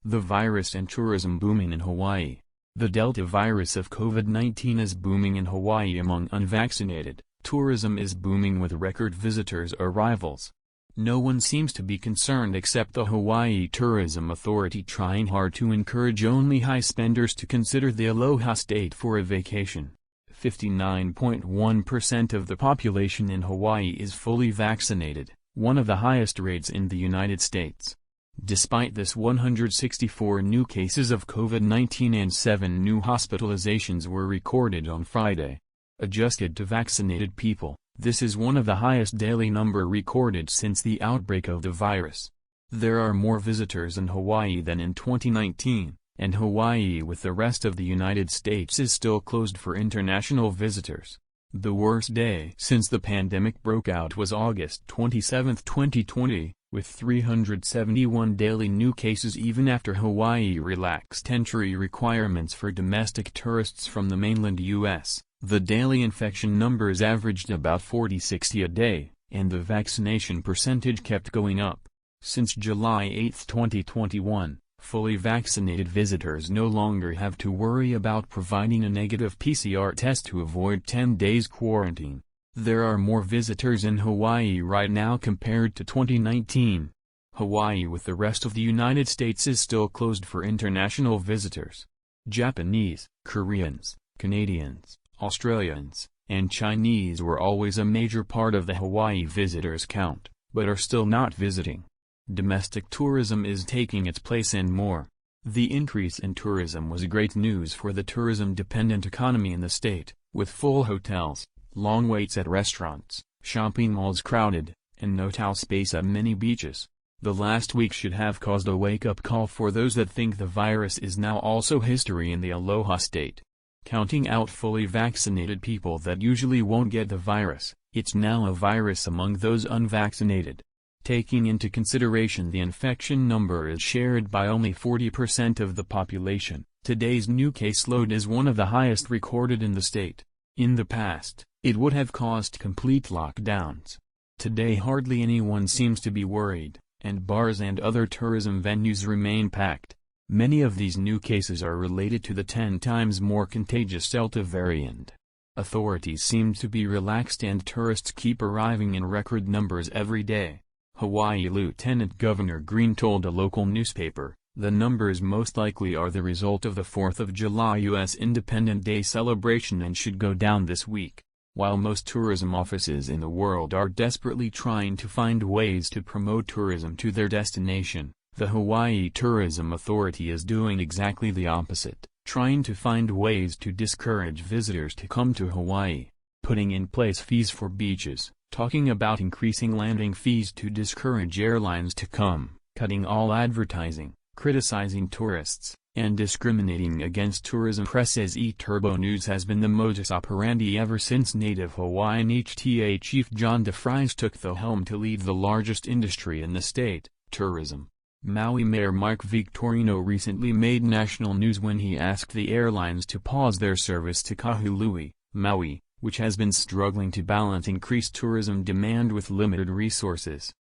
The virus and tourism booming in Hawaii. The Delta virus of COVID-19 is booming in Hawaii among unvaccinated. Tourism is booming with record visitors arrivals. No one seems to be concerned except the Hawaii Tourism Authority, trying hard to encourage only high spenders to consider the Aloha State for a vacation. 59.1% of the population in Hawaii is fully vaccinated, one of the highest rates in the United States. Despite this, 164 new cases of COVID-19 and 7 new hospitalizations were recorded on Friday. Adjusted to vaccinated people, this is one of the highest daily number recorded since the outbreak of the virus. There are more visitors in Hawaii than in 2019, and Hawaii, with the rest of the United States, is still closed for international visitors. The worst day since the pandemic broke out was August 27, 2020, with 371 daily new cases even after Hawaii relaxed entry requirements for domestic tourists from the mainland U.S. The daily infection numbers averaged about 40-60 a day, and the vaccination percentage kept going up. Since July 8, 2021, fully vaccinated visitors no longer have to worry about providing a negative PCR test to avoid 10 days quarantine. There are more visitors in Hawaii right now compared to 2019. Hawaii, with the rest of the United States, is still closed for international visitors. Japanese, Koreans, Canadians, Australians, and Chinese were always a major part of the Hawaii visitors count, but are still not visiting. Domestic tourism is taking its place and more. The increase in tourism was great news for the tourism-dependent economy in the state, with full hotels, long waits at restaurants, shopping malls crowded, and no towel space at many beaches. The last week should have caused a wake-up call for those that think the virus is now also history in the Aloha State. Counting out fully vaccinated people that usually won't get the virus, it's now a virus among those unvaccinated. Taking into consideration the infection number is shared by only 40% of the population, today's new caseload is one of the highest recorded in the state. In the past, it would have caused complete lockdowns. Today hardly anyone seems to be worried, and bars and other tourism venues remain packed. Many of these new cases are related to the 10 times more contagious Delta variant. Authorities seem to be relaxed and tourists keep arriving in record numbers every day. Hawaii Lieutenant Governor Green told a local newspaper, "The numbers most likely are the result of the 4th of July U.S. Independence Day celebration and should go down this week." While most tourism offices in the world are desperately trying to find ways to promote tourism to their destination, the Hawaii Tourism Authority is doing exactly the opposite, trying to find ways to discourage visitors to come to Hawaii, putting in place fees for beaches, talking about increasing landing fees to discourage airlines to come, cutting all advertising, criticizing tourists, and discriminating against tourism. Press says eTurboNews has been the modus operandi ever since native Hawaiian HTA Chief John DeFries took the helm to lead the largest industry in the state, tourism. Maui Mayor Mike Victorino recently made national news when he asked the airlines to pause their service to Kahului, Maui, which has been struggling to balance increased tourism demand with limited resources.